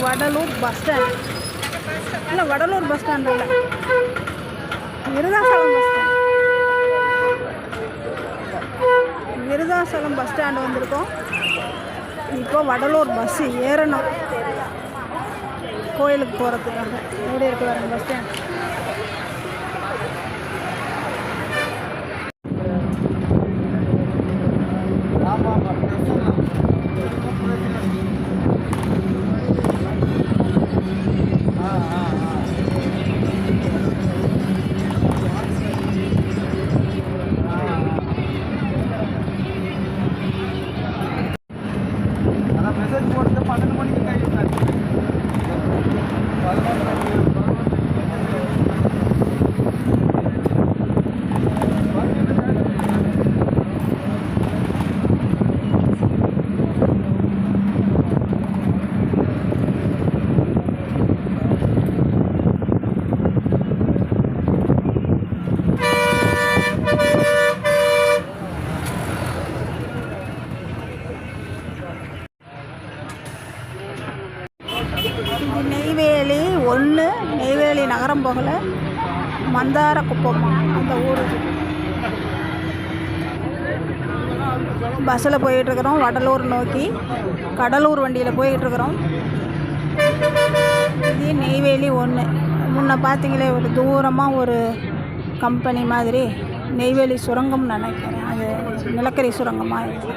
Vadalur bus stand. இல்லை, Vadalur bus stand இல்லை, Virudhachalam bus stand. Virudhachalam bus stand வந்திருக்கோம். இப்போ வடலூர் பஸ்ஸு ஏறணும் கோயிலுக்கு போகிறதுக்காக. எப்படி இருக்கு பாருங்க பஸ் ஸ்டாண்ட். நெய்வேலி 1, நெய்வேலி நகரம் போகல, மந்தார குப்பம் அந்த ஊர். பஸ்ஸில் போயிட்டுருக்குறோம் வடலூர் நோக்கி. கடலூர் வண்டியில் போயிட்டுருக்குறோம். இது நெய்வேலி 1. முன்ன பார்த்தீங்களே ஒரு தூரமாக ஒரு கம்பெனி மாதிரி, நெய்வேலி சுரங்கம்னு நினைக்கிறேன். அது நிலக்கரி சுரங்கமாக இருக்குது.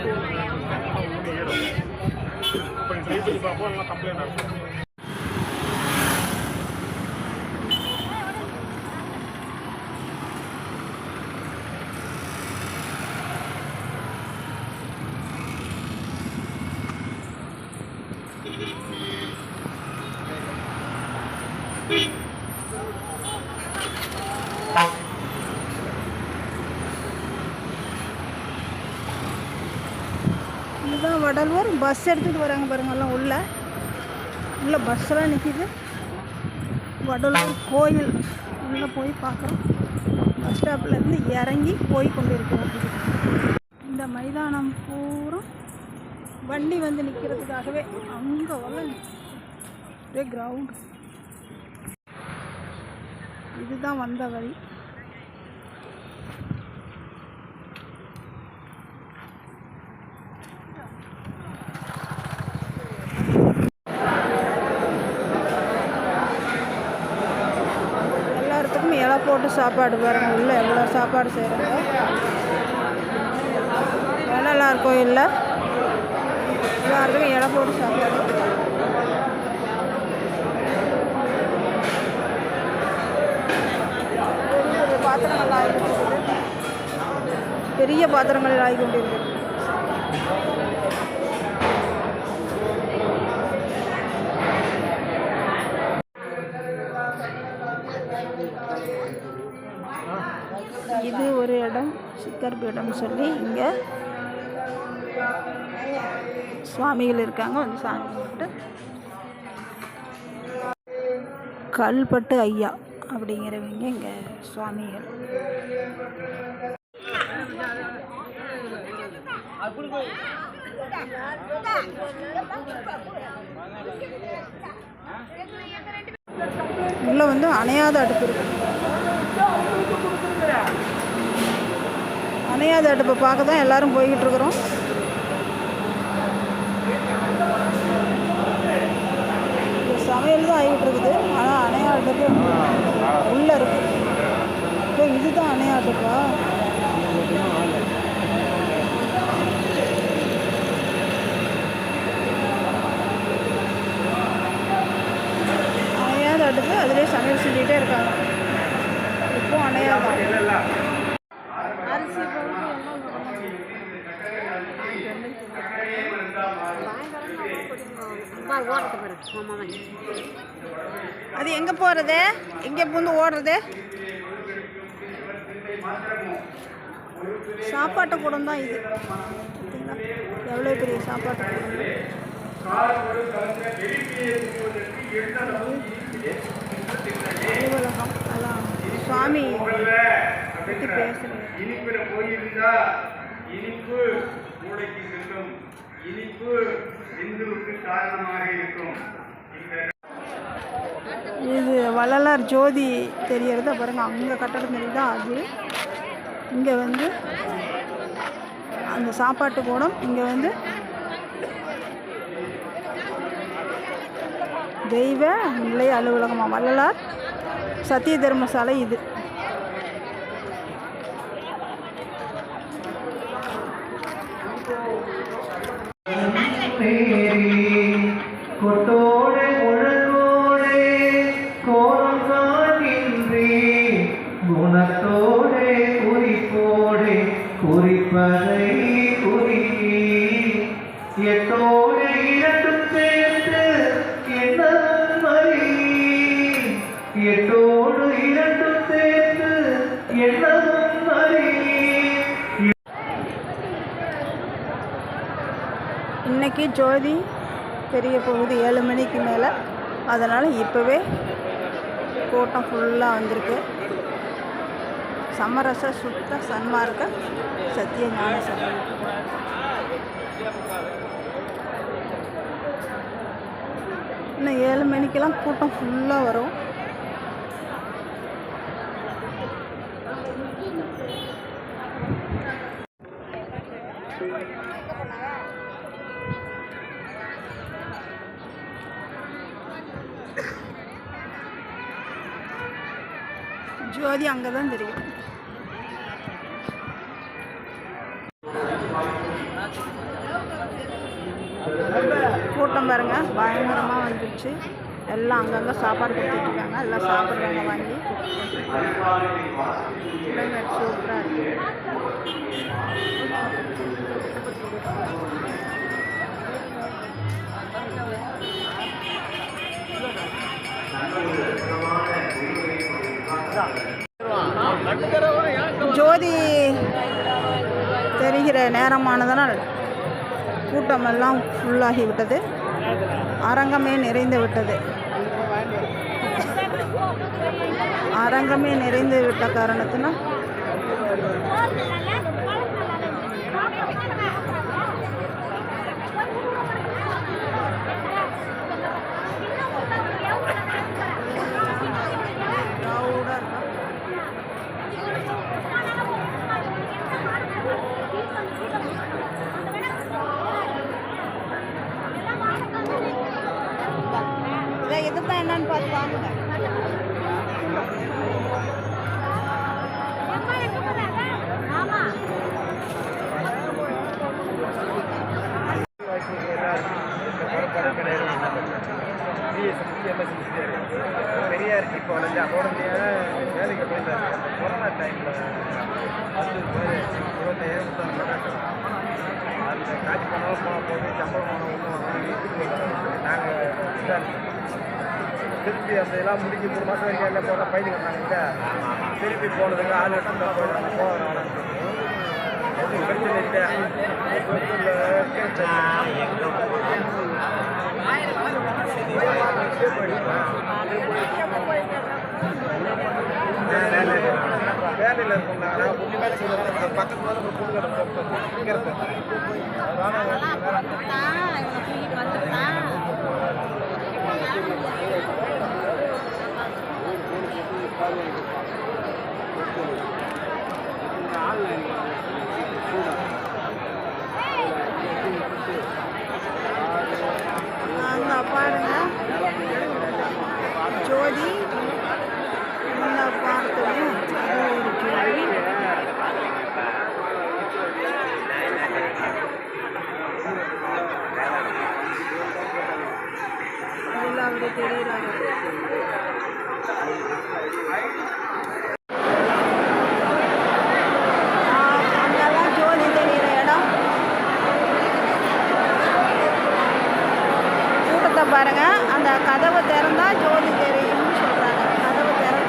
இதுதான் வடலூர். பஸ் எடுத்துகிட்டு வராங்க பாருங்க, எல்லாம் உள்ள பஸ்ஸெல்லாம் நிற்கிது. வடலூர் கோயில் உள்ளே போய் பார்க்குறோம். பஸ் ஸ்டாப்லேருந்து இறங்கி போய் கொண்டு இருக்கிறோம். இந்த மைதானம் பூரா வண்டி வந்து நிற்கிறதுக்காகவே அங்கே ஒரே கிரவுண்டு. இதுதான் வந்த வழி. எல்லாத்துக்கும் இலை போட்டு சாப்பாடு பாருங்க. உள்ள எவ்வளோ சாப்பாடு செய்கிறாங்க. வள்ளலார் கோயிலில் எல்லாருக்கும் இலை போட்டு சாப்பாடு. பாத்திரங்கள் ஆகிருக்கிறது. பெரிய பாத்திரங்கள் ஆகிக்கொண்டிருக்கிறது. இது ஒரு இடம், சித்தர் பீடம் சொல்லி. இங்கே சுவாமிகள் இருக்காங்க. வந்து சாமி கும்பிட்டு, கல்பட்டு ஐயா அப்படிங்கிறவங்க இங்கே சுவாமிகள். உள்ள வந்து அணையாத அடுப்பு இருக்கு. அணையாத அடுப்பை பார்க்க தான் எல்லாரும் போய்கிட்டு இருக்கிறோம். சமையல் தான் ஆகிட்டு இருக்குது. ஆனால் அணையா அடுப்பு உள்ளே இருக்கு. இப்போ இதுதான் அணையா அடுப்பா? அணையாத அடுப்பு, அதிலே சமையல் செஞ்சுக்கிட்டே இருக்காங்க. இப்போ அணையாதான். அது எங்கே போகிறது? எங்கே பூந்து ஓடுறது? சாப்பாட்டு கூடம் தான் இது. எவ்வளோ பெரிய சாப்பாட்டு கூடம். அலுவலகம் அதான் சுவாமி பற்றி பேசுகிறேன். இனிப்பு மூளைக்கு செல்லும், இனிப்பு இந்துவுக்கு காரணமாக இருக்கும். இது வள்ளலார் ஜோதி தெரியறத பாருங்கள், அங்கே கட்டடம் தெரியுதா அது. இங்கே வந்து அந்த சாப்பாட்டு கூடம், இங்கே வந்து தெய்வ நிலைய அலுவலகமாக வள்ளலார் சத்திய தர்மசாலை இது. இன்னைக்கு ஜோதி தெரிய போகுது 7 மணிக்கு மேலே. அதனால் இப்போவே கூட்டம் ஃபுல்லாக வந்திருக்கு. சமரச சுத்த சன்மார்க்க சத்திய ஞான சபை. இன்னும் 7 மணிக்கெல்லாம் கூட்டம் ஃபுல்லாக வரும். ஜோதி அங்கே தான் தெரியும். கூட்டம் பாருங்க, பயங்கரமாக வந்துடுச்சு. எல்லாம் அங்கங்கே சாப்பாடு கொடுத்துட்ருக்காங்க, எல்லாம் சாப்பிட்றாங்க வாங்கி. சூப்பராக இருக்கு. ஜோதி தெரிகிற நேரமானதனால் கூட்டமெல்லாம் ஃபுல்லாகி விட்டது. அரங்கமே நிறைந்து விட்டது. அரங்கமே நிறைந்து விட்ட காரணத்தினால் இதுதான் என்னன்னு பார்த்து வாங்குங்க. பெரியார் இப்போ வந்து அதோட வேலைக்கு போயிருந்தாரு. கொரோனா டைமில் 25,000 அந்த காட்சி பண்ணாலும் போது சம்பளம் ஒன்றும் வீட்டுக்கு நாங்கள் திருப்பி அந்த எல்லாம் முடிஞ்சு 3 மாதம் வரைக்கும் எல்லாம் போனால் பயிர் வந்தாங்க. திருப்பி போனதுக்கு ஆள் எடுத்து தான் போயிடுறாங்க. போகிறாங்க எதுவும் பிரச்சனை இல்லை. வேலையில் இருக்கோம். நாங்கள் புள்ளி மேலே சொல்லுவோம். பக்கத்து மேலே ஒரு புள்ளி கடை இங்கிறது அங்கே பாருங்க ஜோதி இந்த பார்த்துலையும் ஒரு ஜோதி. எல்லாம் அப்படி தெரியுறாங்க. அங்கெல்லாம் ஜோதி தெரிகிற இடம். கூட்டத்தை பாருங்க, அந்த கதவை திறந்தா ஜோதி தெரியும்னு சொல்றாங்க. கதவை திறந்து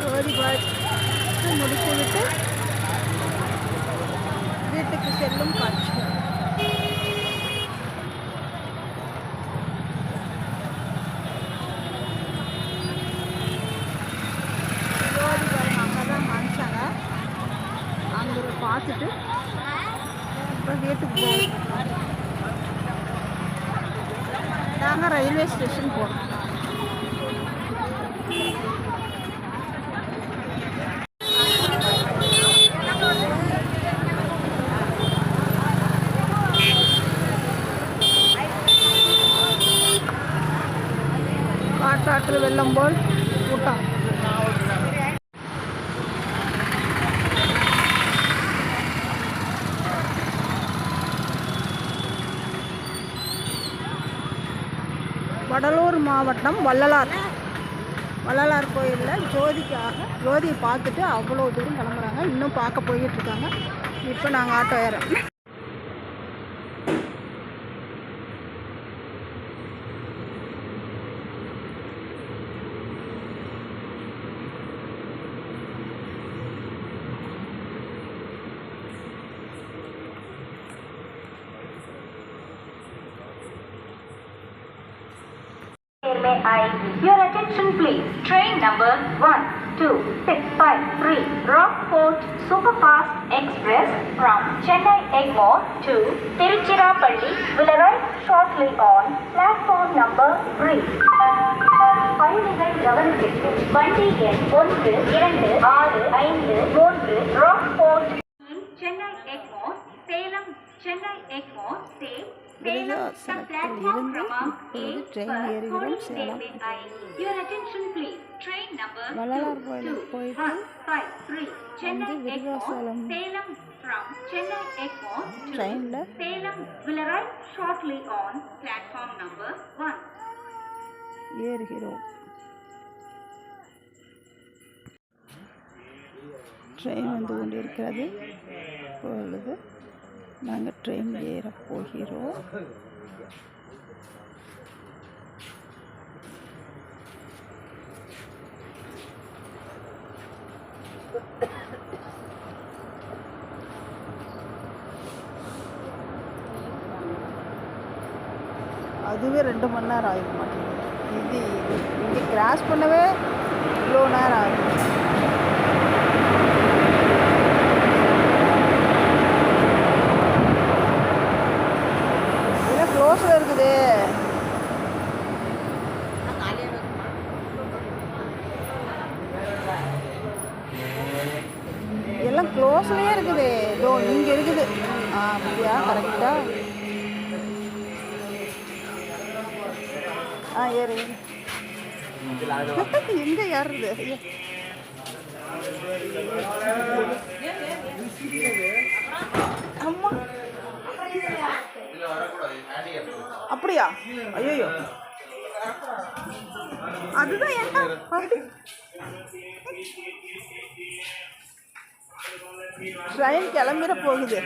ஜோதி பார்த்து முடித்துவிட்டு வீட்டுக்கு செல்லும் காட்சிகள். ஜோதி பாருங்க அங்கே தான் காமிச்சாங்க. அங்கே பார்த்துட்டு அப்புறம் வீட்டுக்கு போவோம். நாங்கள் ரயில்வே ஸ்டேஷன் போகிறோம். காற்றாற்று வெள்ளம் போல் கூட்டம். வடலூர் மாவட்டம் வள்ளலார் கோயிலில் ஜோதியை பார்த்துட்டு அவ்வளோ தூரம் கிளம்புறாங்க. இன்னும் பார்க்க போய்கிட்டு இருக்காங்க. இப்போ நாங்கள் auto ஏறோம். May I your attention please? Train number 12653 Rockport Superfast Express from Chennai Egmore to Tiruchirappalli will arrive shortly on platform number 3. பயணிகள் கவனத்திற்கு வண்டி எண் 1265 Rockport Chennai Egmore Salem Chennai Egmore stay விருதாசலத்தில் இருந்து இப்பொழுது ட்ரெயின் ஏறுகிறோம் சேலம். வள்ளலார் கோயிலுக்கு போயிட்டு வந்து விருதாசலம் ட்ரெயினில் ஏறுகிறோம். ட்ரெயின் வந்து கொண்டிருக்கிறது. இப்பொழுது நாங்கள் ட்ரெயின் ஏறப் போகிறோம். அதுவே 2 மணி நேரம் ஆகிட மாட்டேங்குது. இது இங்கே கிராஸ் பண்ணவே இவ்வளோ நேரம் ஆகும். க்ளோஸில் இருக்குது. எல்லாம் க்ளோஸ்லேயே இருக்குது. இதோ இங்கே இருக்குது. அப்படியா கரெக்டாக. ஏறு. எங்கே ஏறுறது? அம்மா அப்படியா? ஐயோ அதுதான் என்ன ட்ரெயின் கிளம்பிட போகுது.